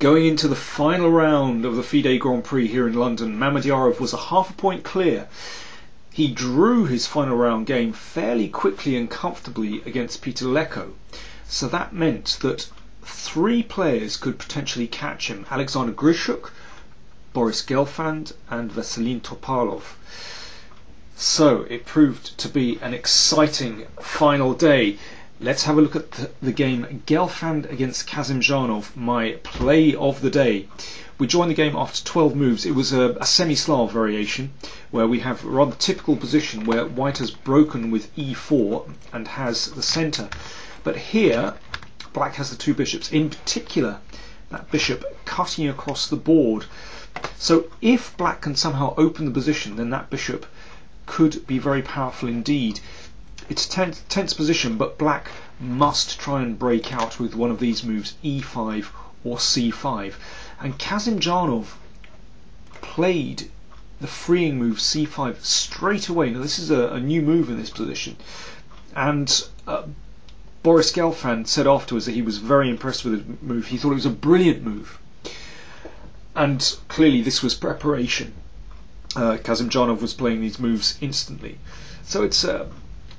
Going into the final round of the FIDE Grand Prix here in London, Mamedyarov was a half a point clear. He drew his final round game fairly quickly and comfortably against Peter Leko. So that meant that 3 players could potentially catch him: Alexander Grishuk, Boris Gelfand and Vasilin Topalov. So it proved to be an exciting final day. Let's have a look at the game Gelfand against Kasimdzhanov, my play of the day. We joined the game after 12 moves. It was a semi-Slav variation where we have a rather typical position where white has broken with e4 and has the centre. But here black has the 2 bishops, in particular that bishop cutting across the board. So if black can somehow open the position, then that bishop could be very powerful indeed. It's a tense position, but black must try and break out with one of these moves, e5 or c5. And Kasimdzhanov played the freeing move c5 straight away. Now this is a new move in this position, and Boris Gelfand said afterwards that he was very impressed with his move. He thought it was a brilliant move, and clearly this was preparation. Kasimdzhanov was playing these moves instantly. So it's a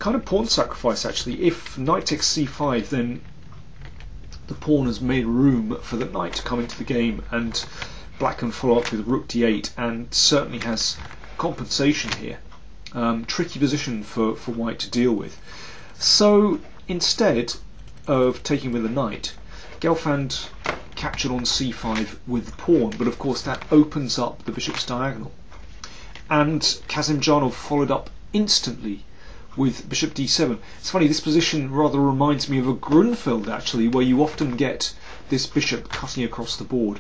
kind of pawn sacrifice actually. If knight takes c5, then the pawn has made room for the knight to come into the game, and black can follow up with rook d8 and certainly has compensation here. Tricky position for white to deal with. So instead of taking with the knight, Gelfand captured on c5 with the pawn, but of course that opens up the bishop's diagonal. And Kasimdzhanov followed up instantly with bishop d7. It's funny, this position rather reminds me of a Grunfeld actually, where you often get this bishop cutting across the board.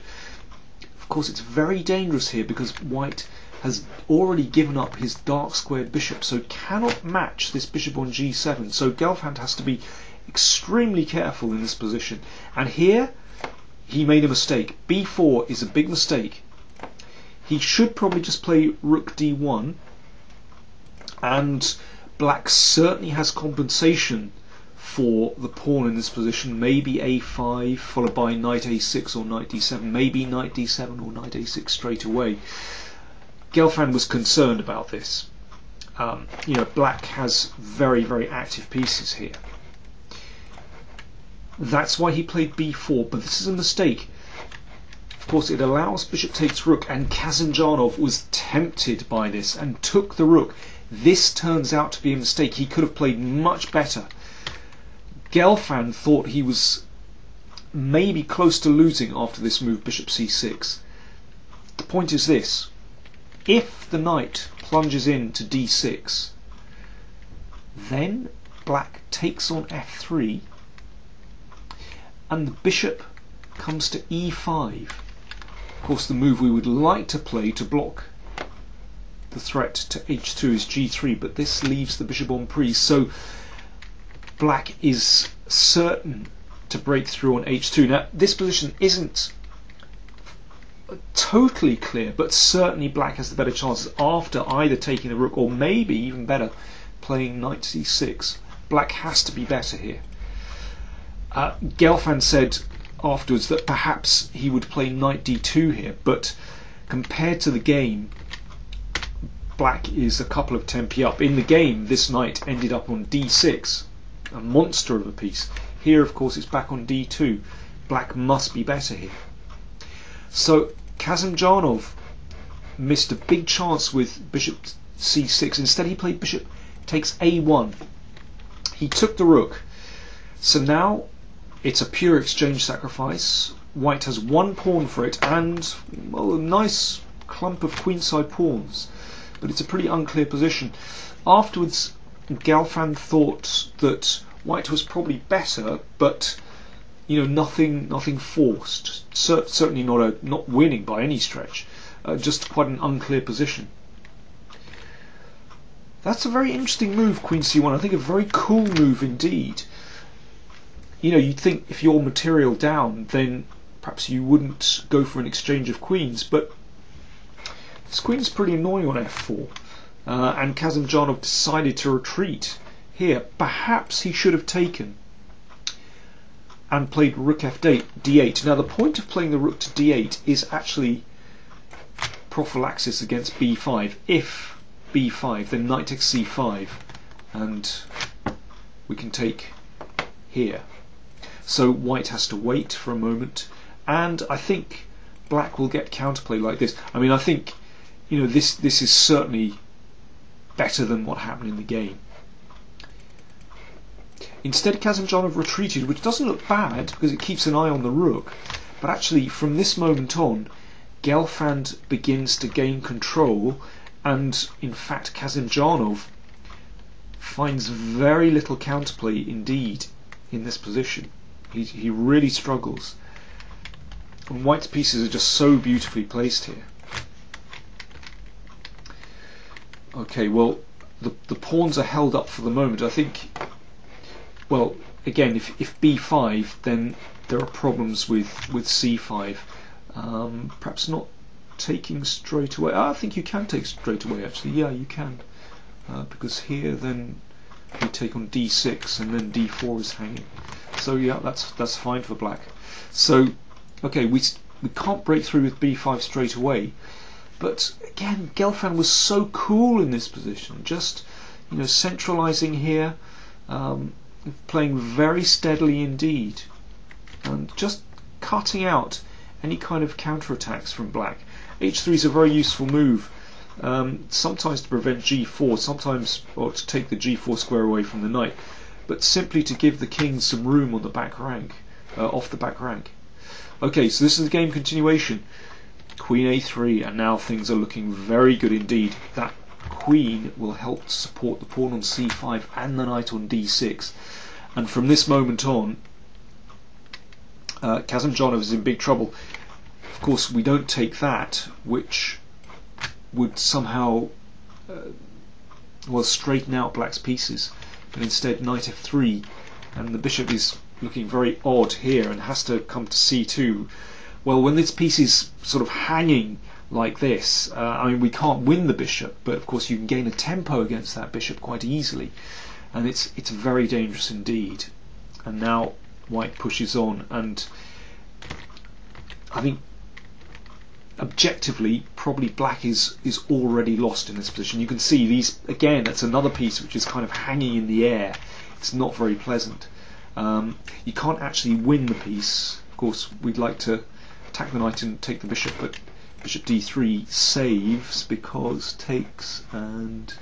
Of course it's very dangerous here because white has already given up his dark squared bishop, so cannot match this bishop on g7. So Gelfand has to be extremely careful in this position. And here he made a mistake. b4 is a big mistake. He should probably just play rook d1, and black certainly has compensation for the pawn in this position. Maybe a5 followed by knight a6 or knight d7, maybe knight d7 or knight a6 straight away. Gelfand was concerned about this. Black has very, very active pieces here. That's why he played b4, but this is a mistake. Of course, it allows bishop takes rook, and Kasimdzhanov was tempted by this and took the rook. This turns out to be a mistake. He could have played much better. Gelfand thought he was maybe close to losing after this move, bishop c6. The point is this: if the knight plunges into d6, then black takes on f3, and the bishop comes to e5. Of course, the move we would like to play to block the threat to h2 is g3, but this leaves the bishop on prise, so black is certain to break through on h2. Now this position isn't totally clear, but certainly black has the better chances after either taking the rook or maybe even better playing knight c6. Black has to be better here. Gelfand said afterwards that perhaps he would play knight d2 here, but compared to the game, black is a couple of tempi up. In the game, this knight ended up on d6, a monster of a piece. Here, of course, it's back on d2. Black must be better here. So Kasimdzhanov missed a big chance with bishop c6. Instead, he played bishop takes a1. He took the rook. So now it's a pure exchange sacrifice. White has 1 pawn for it, and well, a nice clump of queenside pawns. But it's a pretty unclear position. Afterwards, Gelfand thought that white was probably better, but nothing forced. Certainly not winning by any stretch. Just quite an unclear position. That's a very interesting move, queen c1. I think a very cool move indeed. You'd think if you're material down, then perhaps you wouldn't go for an exchange of queens, but this queen's pretty annoying on f4, and Kasimdzhanov decided to retreat here. Perhaps he should have taken. and played rook d8. Now the point of playing the rook to d8 is actually prophylaxis against b5. If b5, then knight takes c5, and we can take here. So white has to wait for a moment, and I think black will get counterplay like this. I mean, I think, you know, this is certainly better than what happened in the game. Instead, Kasimdzhanov retreated, which doesn't look bad because it keeps an eye on the rook. But actually, from this moment on, Gelfand begins to gain control, and in fact, Kasimdzhanov finds very little counterplay indeed in this position. He really struggles. And white's pieces are just so beautifully placed here. Okay, well, the pawns are held up for the moment. I think, well, again, if b5, then there are problems with c5. Perhaps not taking straight away. I think you can take straight away, actually. Yeah, you can. Because here, then, we take on d6, and then d4 is hanging. So yeah, that's fine for black. So, okay, we can't break through with b5 straight away. But again, Gelfand was so cool in this position, just, you know, centralizing here, playing very steadily indeed, and just cutting out any kind of counterattacks from black. h3 is a very useful move, sometimes to prevent g4, sometimes or to take the g4 square away from the knight, but simply to give the king some room on the back rank, off the back rank. Okay, so this is the game continuation. Queen a3, and now things are looking very good indeed. That queen will help to support the pawn on c5 and the knight on d6, and from this moment on, Kasimdzhanov is in big trouble. Of course, we don't take that, which would somehow well, straighten out black's pieces, but instead knight f3, and the bishop is looking very odd here and has to come to c2. Well, when this piece is sort of hanging like this, I mean, we can't win the bishop, but of course you can gain a tempo against that bishop quite easily, and it's very dangerous indeed. And now white pushes on, and I think objectively probably black is already lost in this position. You can see these again, that's another piece which is kind of hanging in the air. It's not very pleasant. You can't actually win the piece. Of course, we'd like to attack the knight and take the bishop, but bishop d3 saves because takes, and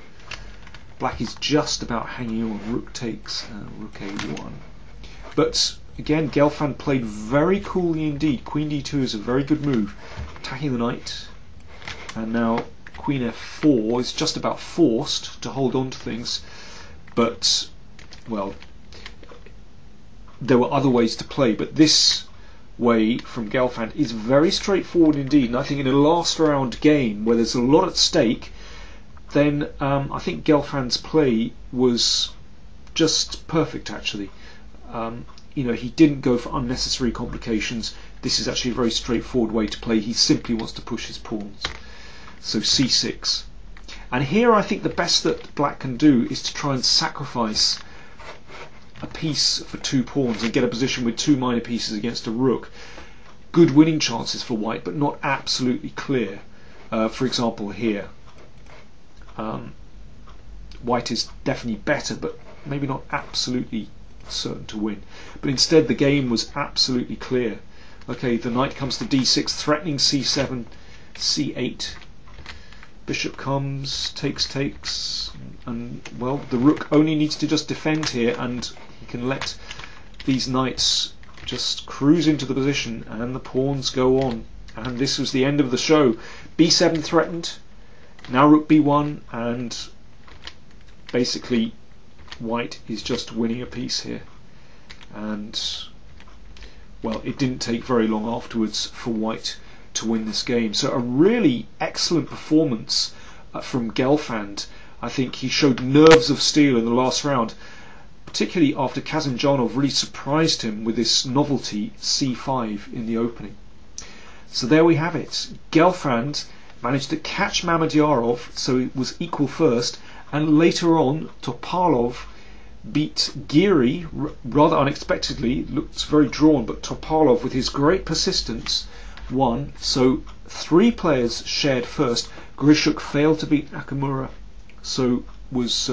black is just about hanging on. Rook takes, rook a1. But again, Gelfand played very coolly indeed. Queen d2 is a very good move, attacking the knight, and now queen f4 is just about forced to hold on to things, but well, there were other ways to play, but this way from Gelfand is very straightforward indeed, and I think in a last round game where there's a lot at stake, then I think Gelfand's play was just perfect actually. You know, he didn't go for unnecessary complications. This is actually a very straightforward way to play. He simply wants to push his pawns. So c6, and here I think the best that black can do is to try and sacrifice a piece for 2 pawns and get a position with 2 minor pieces against a rook. Good winning chances for white, but not absolutely clear. For example, here, white is definitely better, but maybe not absolutely certain to win. But instead, the game was absolutely clear. Okay, the knight comes to d6, threatening c7, c8. Bishop comes, takes, and well, the rook only needs to just defend here, and he can let these knights just cruise into the position, and the pawns go on. And this was the end of the show. b7 threatened, now rook b1, and basically white is just winning a piece here. And well, it didn't take very long afterwards for white to win this game. So a really excellent performance from Gelfand. I think he showed nerves of steel in the last round, particularly after Kasimdzhanov really surprised him with this novelty c5 in the opening. So there we have it. Gelfand managed to catch Mamedyarov, so it was equal first, and later on Topalov beat Geary rather unexpectedly. Looked very drawn, but Topalov, with his great persistence, won. So 3 players shared first. Grishuk failed to beat Nakamura, so was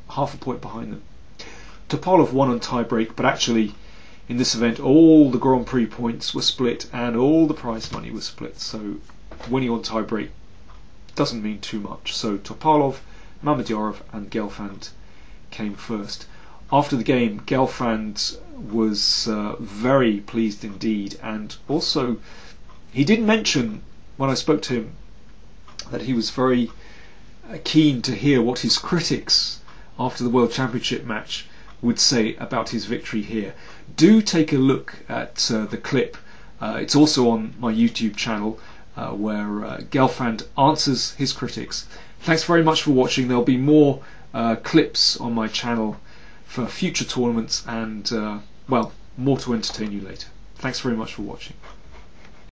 half a point behind them. Topalov won on tiebreak, but actually in this event all the Grand Prix points were split and all the prize money was split, so winning on tiebreak doesn't mean too much. So Topalov, Mamedyarov and Gelfand came first. After the game, Gelfand was very pleased indeed, and also he did mention when I spoke to him that he was very keen to hear what his critics after the World Championship match would say about his victory here. Do take a look at the clip. It's also on my YouTube channel where Gelfand answers his critics. Thanks very much for watching. There'll be more clips on my channel for future tournaments and, well, more to entertain you later. Thanks very much for watching.